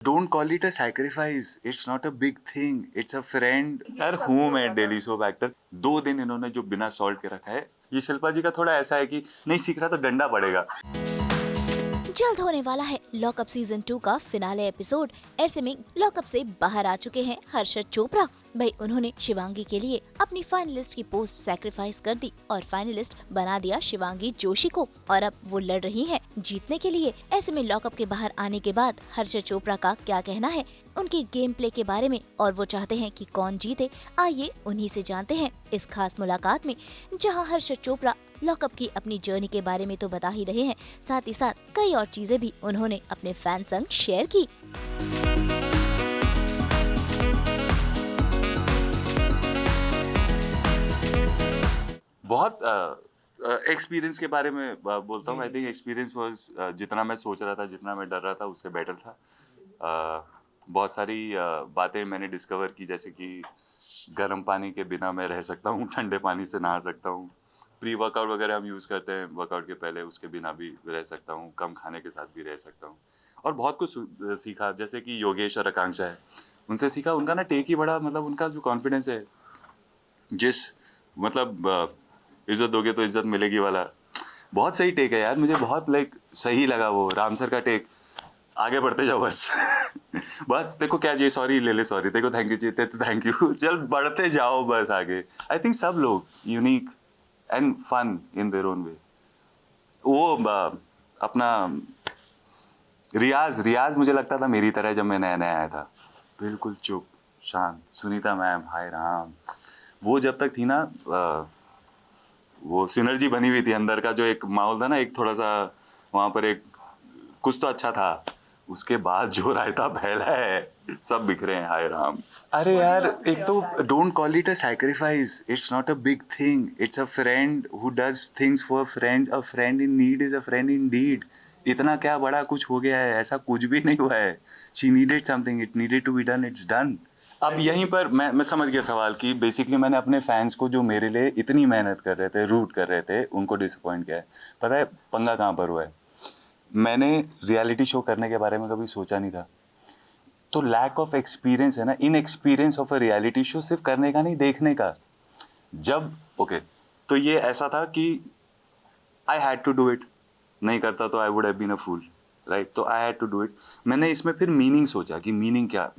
Don't call it a sacrifice. It's not a big thing. It's a friend. यार हूँ मैं daily soap actor. 2 दिन इन्होंने जो बिना सॉल्ट के रखा है, ये शिल्पा जी का थोड़ा ऐसा है कि नहीं सीख रहा तो डंडा पड़ेगा. जल्द होने वाला है लॉकअप सीजन 2 का फिनाले एपिसोड. ऐसे में लॉकअप से बाहर आ चुके हैं हर्षद चोपड़ा. भाई उन्होंने शिवांगी के लिए अपनी फाइनलिस्ट की पोस्ट सैक्रिफाइस कर दी और फाइनलिस्ट बना दिया शिवांगी जोशी को. और अब वो लड़ रही हैं जीतने के लिए. ऐसे में लॉकअप के बाहर आने के बाद हर्षद चोपड़ा का क्या कहना है उनके गेम प्ले के बारे में और वो चाहते हैं कि कौन जीते, आइए उन्हीं से जानते हैं इस खास मुलाकात में, जहां हर्षद चोपड़ा लॉकअप की अपनी जर्नी के बारे में तो बता ही रहे हैं, साथ ही साथ कई और चीजें भी उन्होंने अपने फैन संग शेयर की. बहुत एक्सपीरियंस के बारे में बोलता हूँ. आई थिंक एक्सपीरियंस वाज जितना मैं सोच रहा था, जितना मैं डर रहा था, उससे बेटर था. बहुत सारी बातें मैंने डिस्कवर की, जैसे कि गर्म पानी के बिना मैं रह सकता हूँ, ठंडे पानी से नहा सकता हूँ, प्री वर्कआउट वगैरह हम यूज़ करते हैं वर्कआउट के पहले, उसके बिना भी रह सकता हूँ, कम खाने के साथ भी रह सकता हूँ. और बहुत कुछ सीखा, जैसे कि योगेश और आकांक्षा है, उनसे सीखा. उनका ना टेक ही बड़ा, मतलब उनका जो कॉन्फिडेंस है, जिस मतलब इज्जत दोगे तो इज्जत मिलेगी वाला, बहुत सही टेक है यार. मुझे बहुत सही लगा वो राम सर का टेक. आगे बढ़ते जाओ बस. बस देखो क्या चाहिए, सॉरी ले ले, सॉरी देखो, थैंक यू चाहिए तो थैंक यू, चल बढ़ते जाओ बस आगे. आई थिंक सब लोग unique and fun in their own way. वो अपना रियाज मुझे लगता था मेरी तरह जब मैं नया नया आया था, बिल्कुल चुप शांत. सुनीता मैम, हाय राम, वो जब तक थी ना, वो सिनर्जी बनी हुई थी अंदर का, जो एक माहौल था ना, एक थोड़ा सा वहाँ पर एक कुछ तो अच्छा था. उसके बाद जो रायता फैला है, सब बिखरे हैं, हाय राम. अरे यार, एक तो don't call it a sacrifice. It's not a big thing. It's a friend who does things for friends. A friend in need is a friend in deed. इतना क्या बड़ा कुछ हो गया है? ऐसा कुछ भी नहीं हुआ है. She needed something, it needed to be done, it's done. अब यहीं पर मैं समझ गया सवाल कि बेसिकली मैंने अपने फैंस को, जो मेरे लिए इतनी मेहनत कर रहे थे, रूट कर रहे थे, उनको डिसअपॉइंट किया है. पता है पंगा कहाँ पर हुआ है? मैंने रियलिटी शो करने के बारे में कभी सोचा नहीं था. तो लैक ऑफ एक्सपीरियंस है ना, in experience of a reality show, सिर्फ करने का नहीं, देखने का. जब ओके, तो ये ऐसा था कि I had to do it. नहीं करता तो I would have been a fool, right? तो I had to do it. मैंने इसमें फिर मीनिंग सोचा कि मीनिंग क्या,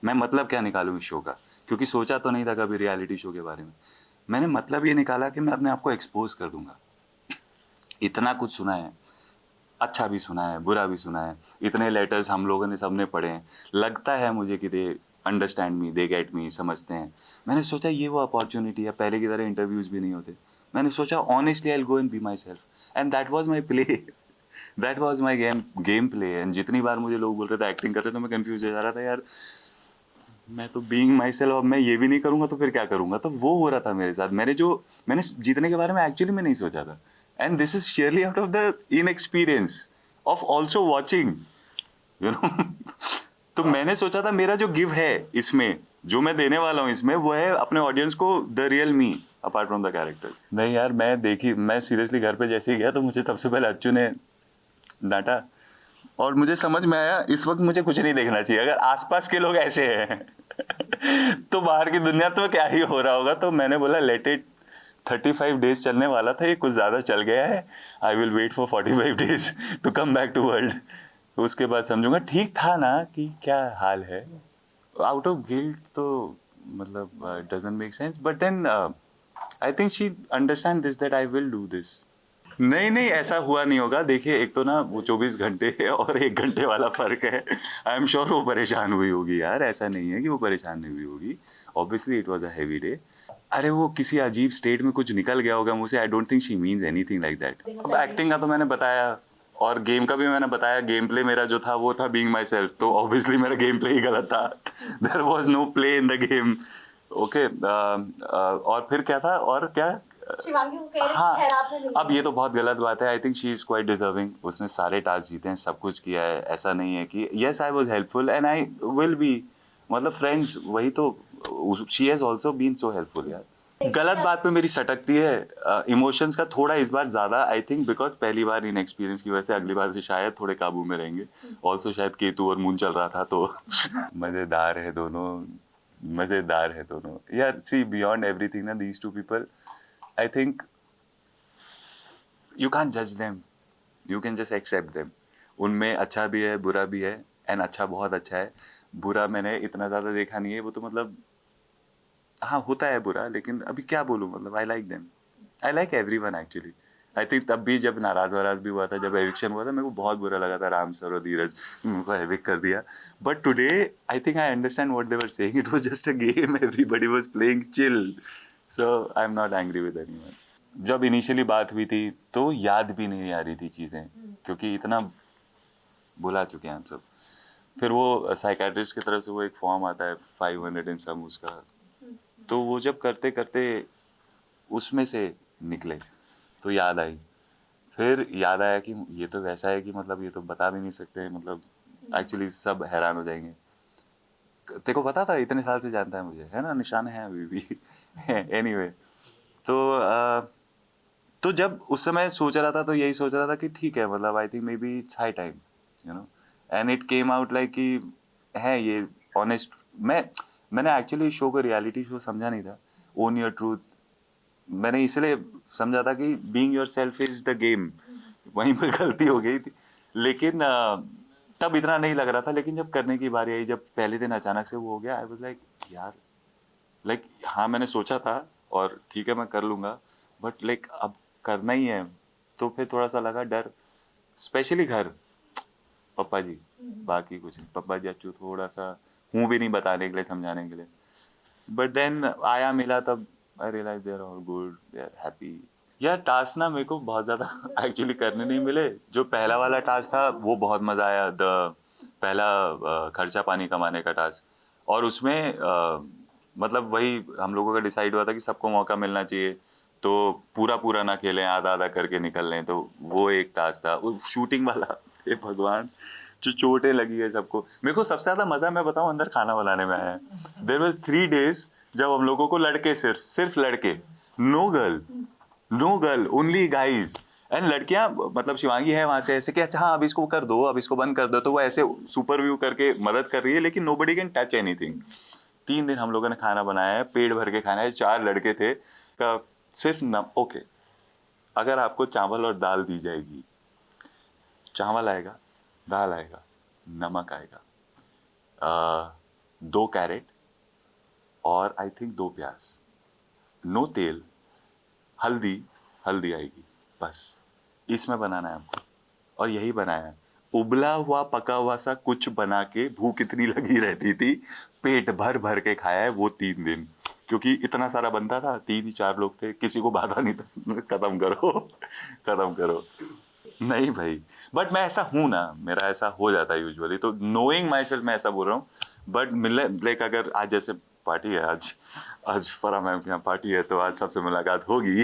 मैं मतलब क्या निकालूं इस शो का, क्योंकि सोचा तो नहीं था कभी रियलिटी शो के बारे में. मैंने मतलब ये निकाला कि मैं अपने आप को एक्सपोज कर दूंगा. इतना कुछ सुना है, अच्छा भी सुना है, बुरा भी सुना है. इतने लेटर्स हम लोगों ने सबने पढ़े हैं. लगता है मुझे कि they understand me, they get me, समझते हैं. मैंने सोचा ये वो अपॉर्चुनिटी है. पहले की तरह इंटरव्यूज भी नहीं होते. मैंने सोचा honestly I will go and be my self, and that was my play. That was my game play. And जितनी बार मुझे लोग बोल रहे थे एक्टिंग कर रहे, तो मैं कंफ्यूज हो जा रहा था, यार मैं तो बीइंग माई सेल्फ, अब मैं ये भी नहीं करूँगा तो फिर क्या करूँगा. तो वो हो रहा था मेरे साथ. मैंने जीतने के बारे में एक्चुअली में नहीं सोचा था. And this is sheerly out of the inexperience of also watching, you know. तो मैंने सोचा था मेरा जो गिव है इसमें, जो मैं देने वाला हूँ इसमें, वो है अपने ऑडियंस को the real me apart from the character. नहीं यार, मैं सीरियसली घर पे जैसे ही गया तो मुझे सबसे पहले अच्छू ने डांटा. और मुझे समझ में आया इस वक्त मुझे कुछ नहीं देखना चाहिए. अगर आसपास के लोग ऐसे हैं तो बाहर की दुनिया तो क्या ही हो रहा होगा. तो मैंने बोला लेट इट. 35 डेज चलने वाला था, ये कुछ ज़्यादा चल गया है. I will wait for 45 days to come back to world. उसके बाद समझूंगा ठीक था ना कि क्या हाल है. आउट ऑफ गिल्ट तो मतलब doesn't make sense, but then I think she understand this that I will do this. नहीं ऐसा हुआ नहीं होगा. देखिए, एक तो ना वो 24 घंटे है और 1 घंटे वाला फर्क है. आई एम श्योर वो परेशान हुई होगी यार. ऐसा नहीं है कि वो परेशान नहीं हुई होगी. Obviously it was a heavy day. अरे वो किसी अजीब स्टेट में कुछ निकल गया होगा मुझसे. I don't think she means anything like that. अब एक्टिंग का तो मैंने बताया और गेम का भी मैंने बताया. गेम प्ले मेरा जो था वो था बीइंग माई सेल्फ. तो ऑब्वियसली मेरा गेम प्ले ही गलत था. There was no play in the game. Okay, और फिर क्या था, और क्या, शिवांगी को कह रहे हाँ, खैरात में अब ये तो बहुत गलत बात है. आई think she is quite deserving. उसने सारे टास्क जीते हैं, सब कुछ किया है. ऐसा नहीं है कि yes I was helpful and I will be, मतलब फ्रेंड्स वही तो. She has also been so helpful यार. गलत बात पे मेरी सटकती है। इमोशंस का थोड़ा इस बार ज़्यादा, आई थिंक बिकॉज पहली बार इन एक्सपीरियंस की वजह से अगली बार से शायद थोड़े काबू में रहेंगे। ऑल्सो शायद केतु और मून चल रहा था तो मज़ेदार है दोनों, मज़ेदार है दोनों यार। सी बियॉन्ड एवरीथिंग ना, these two people I think you can जज them, you can just accept them. उनमें अच्छा भी है बुरा भी है, एंड अच्छा बहुत अच्छा है, बुरा मैंने इतना ज़्यादा देखा नहीं है। वो तो मतलब हाँ होता है बुरा, लेकिन अभी क्या बोलूँ, मतलब I like them, I like everyone actually. I think तब भी जब नाराज वाराज भी हुआ था, जब एविक्शन हुआ था, मेरे को बहुत बुरा लगा था राम सर और धीरज उनको एविक कर दिया। But today I think I understand what they were saying, it was just a game, everybody was playing chill, so I am not angry with anyone. जब इनिशियली बात हुई थी तो याद भी नहीं आ रही थी चीज़ें, क्योंकि इतना बुला चुके हैं हम सब। फिर वो साइकेट्रिस्ट की तरफ से वो एक फॉर्म आता है 500 एंड सम उसका, तो वो जब करते करते उसमें से निकले तो याद आई। फिर याद आया कि ये तो वैसा है कि मतलब ये तो बता भी नहीं सकते, मतलब एक्चुअली सब हैरान हो जाएंगे। तेरे को पता था, इतने साल से जानता है मुझे, है ना, निशान है अभी भी एनीवे तो जब उस समय सोच रहा था तो यही सोच रहा था कि ठीक है, मतलब I think may be it's high time, you know, and it came out like कि है ये ऑनेस्ट। मैंने एक्चुअली शो को रियलिटी शो समझा नहीं था, ओन योर ट्रूथ मैंने इसलिए समझा था कि being your self is the game, वहीं पर गलती हो गई थी। लेकिन तब इतना नहीं लग रहा था, लेकिन जब करने की बारी आई, जब पहले दिन अचानक से वो हो गया, आई वाज लाइक यार, लाइक हाँ मैंने सोचा था और ठीक है मैं कर लूँगा, बट लाइक अब करना ही है, तो फिर थोड़ा सा लगा डर, स्पेशली घर, पप्पा जी, बाकी कुछ नहीं, पप्पा जी अच्छू थोड़ा सा हूँ भी नहीं बताने के लिए, समझाने के लिए। बट देन आया मिला तब I realise they are all good, they are happy. यार टास्क ना मेरे को बहुत ज़्यादा एक्चुअली करने नहीं मिले। जो पहला वाला टास्क था वो बहुत मज़ा आया, द पहला खर्चा पानी कमाने का टास्क, और उसमें मतलब वही हम लोगों का डिसाइड हुआ था कि सबको मौका मिलना चाहिए, तो पूरा पूरा ना खेलें, आधा आधा करके निकल लें, तो वो एक टास्क था। वो शूटिंग वाला हे भगवान, जो चोटें लगी है सबको। मेरे को सबसे ज़्यादा मज़ा मैं बताऊँ अंदर खाना बनाने में आया है। देयर वाज 3 डेज जब हम लोगों को लड़के, सिर्फ लड़के, no girl, no girl, only guys. And लड़कियां, मतलब शिवांगी है वहां से ऐसे कि अच्छा हाँ अब इसको कर दो, अब इसको बंद कर दो, तो वो ऐसे सुपर व्यू करके मदद कर रही है, लेकिन नोबडी कैन टच एनीथिंग। 3 दिन हम लोगों ने खाना बनाया है, पेट भर के खाना है, 4 लड़के थे का सिर्फ ओके, अगर आपको चावल और दाल दी जाएगी, चावल आएगा, दाल आएगा, नमक आएगा, 2 कैरेट और आई थिंक 2 प्याज, नो तेल, हल्दी, हल्दी आएगी, बस इसमें बनाना है हमको। और यही बनाया है, उबला हुआ पका हुआ सा कुछ बना के, भूख इतनी लगी रहती थी, पेट भर भर के खाया है वो 3 दिन, क्योंकि इतना सारा बनता था, 3 ही 4 लोग थे, किसी को बाधा नहीं था खत्म करो खत्म करो। नहीं भाई, बट मैं ऐसा हूँ ना, मेरा ऐसा हो जाता है यूजुअली, तो नोइंग माई सेल्फ मैं ऐसा बोल रहा हूँ। बट मिले लाइक अगर आज जैसे पार्टी है, आज आज फरा मैम के यहाँ पार्टी है, तो आज सबसे मुलाकात होगी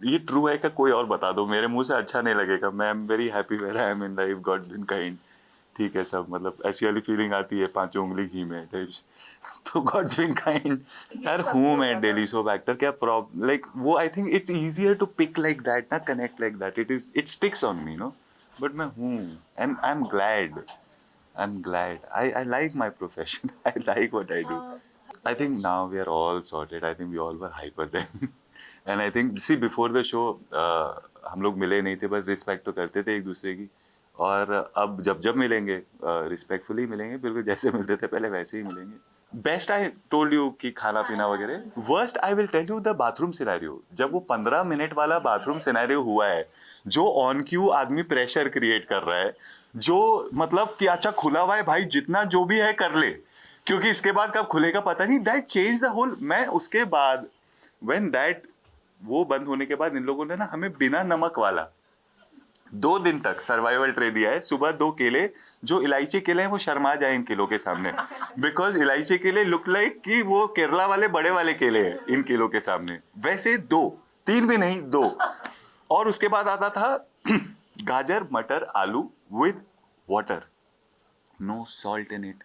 ये ट्रू है क्या कोई और बता दो, मेरे मुंह से अच्छा नहीं लगेगा। मैं am very happy where I am in life, God been kind, ठीक है सब, मतलब ऐसी वाली फीलिंग आती है 5 उंगली घी में तो गॉड्स बिन काइंड। यार हूँ मैं डेली सोप एक्टर, क्या प्रॉब्लम, लाइक वो I think it's easier to pick like that ना, connect like that, it sticks on me no, but मैं हूँ, and I am glad, I like my profession I like what I do. I think now we are all sorted. I think we all were hyper then and I think see before the show हम लोग मिले नहीं थे, बस respect तो करते थे एक दूसरे की, और अब जब मिलेंगे रिस्पेक्टफुली मिलेंगे, बिल्कुल जैसे मिलते थे पहले वैसे ही मिलेंगे। बेस्ट आई टोल्ड यू कि खाना पीना वगैरह, worst I will tell you the bathroom scenario. जब वो 15 मिनट वाला बाथरूम सिनेरियो हुआ है, जो ऑन क्यू आदमी प्रेशर क्रिएट कर रहा है, जो मतलब कि अच्छा खुला हुआ है भाई, जितना जो भी है कर ले, क्योंकि इसके बाद कब खुलेगा पता नहीं, दैट चेंज द होल। मैं उसके बाद व्हेन दैट वो बंद होने के बाद इन लोगों ने ना हमें बिना नमक वाला 2 दिन तक सर्वाइवल ट्रे दिया है। सुबह 2 केले, जो इलायची केले हैं वो शर्मा जाए इन केलों के सामने, बिकॉज इलायची केले लुक लाइक कि वो केरला वाले बड़े वाले केले हैं इन केलों के सामने। वैसे 2, 3 भी नहीं, 2। और उसके बाद आता था गाजर मटर आलू with water, no salt in it,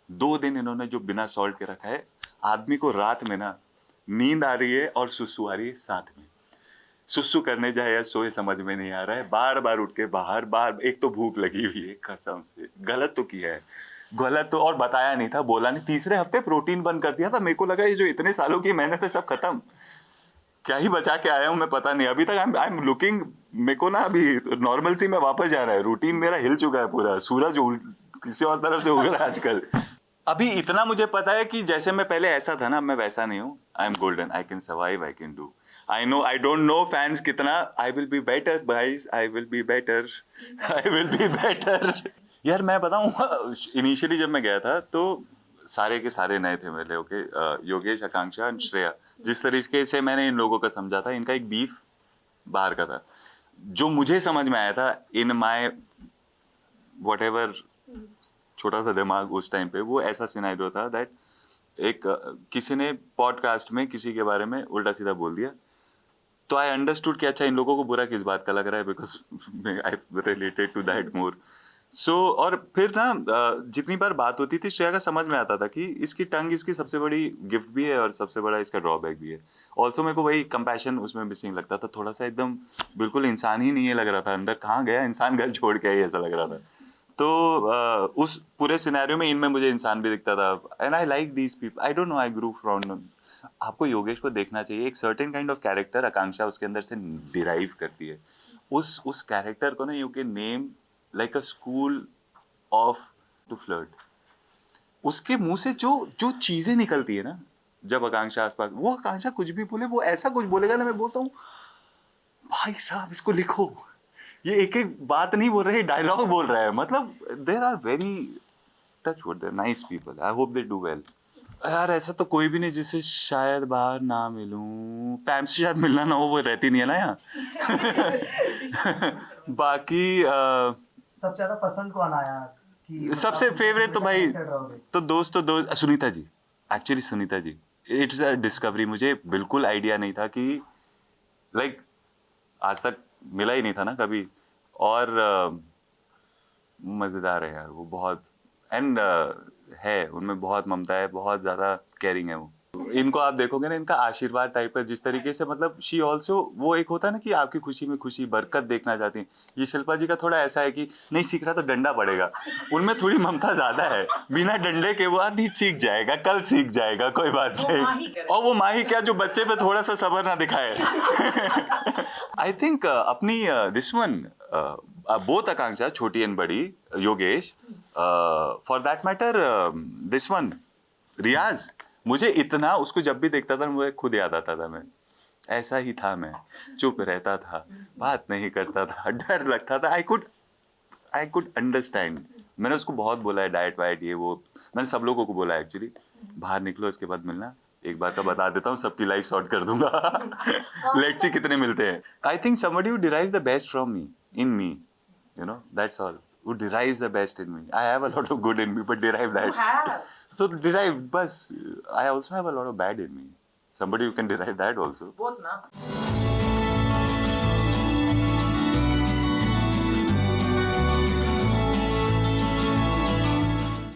2 दिन इन्होंने जो बिना सॉल्ट के रखा है, आदमी को रात में ना नींद आ रही है और सुसु आ रही है साथ में। सुसु करने जाए या सोए समझ में नहीं आ रहा है, बार बार उठ के बाहर, एक तो भूख लगी हुई है, कसम से गलत तो किया है, गलत तो, और बताया नहीं था, बोला नहीं। तीसरे हफ्ते प्रोटीन बंद कर दिया था। मेरे को लगा ये जो इतने सालों की मेहनत है सब खत्म, क्या ही बचा के आया हूं मैं पता नहीं। अभी तक आई एम लुकिंग, मेरे को ना अभी नॉर्मल सी में वापस जा रहा है, रूटीन मेरा हिल चुका है पूरा, सूरज किसी और तरफ से उग रहा है आजकल। अभी इतना मुझे पता है कि जैसे मैं पहले ऐसा था ना, मैं वैसा नहीं हूँ। I am golden, I can survive, I can do, I know, I don't know fans कितना, I will be better guys, I will be better, I will be better. यार मैं बताऊं, इनिशियली जब मैं गया था तो सारे के सारे नए थे मेरे, ओके, योगेश, आकांक्षा और श्रेया। जिस तरीके से मैंने इन लोगों का समझा था, इनका एक बीफ बाहर का था, जो मुझे समझ में आया था इन माय व्हाटएवर छोटा सा दिमाग उस टाइम पे, वो ऐसा सिनेरियो था दैट एक किसी ने पॉडकास्ट में किसी के बारे में उल्टा सीधा बोल दिया, तो आई अंडरस्टूड कि अच्छा इन लोगों को बुरा किस बात का लग रहा है, because I related to that more. So और फिर ना जितनी बार बात होती थी, श्रेया का समझ में आता था कि इसकी टंग इसकी सबसे बड़ी गिफ्ट भी है और सबसे बड़ा इसका ड्रॉबैक भी है। ऑल्सो मेरे को वही कंपैशन उसमें मिसिंग लगता था, थोड़ा सा एकदम बिल्कुल इंसान ही नहीं है लग रहा था, अंदर कहाँ गया इंसान, घर छोड़ के आई ऐसा लग रहा था। तो उस पूरे सिनेरियो में इनमें मुझे इंसान भी दिखता था, and I like these people, I don't no, I grew from. आपको योगेश को देखना चाहिए, एक सर्टेन काइंड ऑफ कैरेक्टर आकांक्षा उसके अंदर से डिराइव करती है। उस कैरेक्टर को ना you can name like a school of to flirt. उसके मुंह से जो जो चीजें निकलती है ना, जब आकांक्षा आसपास, वो आकांक्षा कुछ भी बोले, वो ऐसा कुछ बोलेगा ना, मैं बोलता हूँ भाई साहब इसको लिखो, ये एक एक बात नहीं बोल रहे, डायलॉग बोल रहा है। मतलब there are very touch wood, there nice people, I hope they do well. यार ऐसा तो कोई भी नहीं जिससे शायद बाहर ना मिलूं, पैम से शायद मिलना ना हो, वो रहती नहीं है ना यहाँ। बाकी सबसे ज्यादा पसंद कौन आया कि सबसे फेवरेट तो भाई, तो तो दोस्त Sunita ji, actually Sunita ji, it's a discovery. मुझे बिल्कुल आइडिया नहीं था कि लाइक आज तक मिला ही नहीं था ना कभी, और मज़ेदार है यार वो बहुत, एंड है उनमें बहुत ममता है, बहुत ज़्यादा केयरिंग है वो। इनको आप देखोगे ना, इनका आशीर्वाद टाइप है जिस तरीके से, मतलब शी ऑल्सो, वो एक होता है ना कि आपकी खुशी में खुशी, बरकत देखना चाहती हैं। ये शिल्पा जी का थोड़ा ऐसा है कि नहीं सीख रहा तो डंडा पड़ेगा, उनमें थोड़ी ममता ज़्यादा है, बिना डंडे के वो आदमी सीख जाएगा, कल सीख जाएगा, कोई बात नहीं। और वो माही क्या जो बच्चे पे थोड़ा सा सब्र ना दिखाए। आई थिंक अपनी दिस वन बोथ आकांक्षा, छोटी एंड बड़ी, Yogesh, for that matter this one Riyaz, मुझे इतना उसको जब भी देखता था मुझे खुद याद आता था, मैं ऐसा ही था, मैं चुप रहता था, बात नहीं करता था, डर लगता था। I could understand. मैंने उसको बहुत बोला है डाइट वाइट ये वो, मैंने सब लोगों को बोला है एक्चुअली, बाहर निकलो इसके बाद मिलना, एक बार का बता देता हूँ, सबकी लाइफ सॉर्ट कर दूंगा। लेट्स सी कितने मिलते हैं। I think somebody who derives the best from me, in me, you know, that's all. Who derives the best in me. I have a lot of good in me, but derive that. You have. So derive, bus. I also have a lot of bad in me. Somebody who can derive that also. Both na.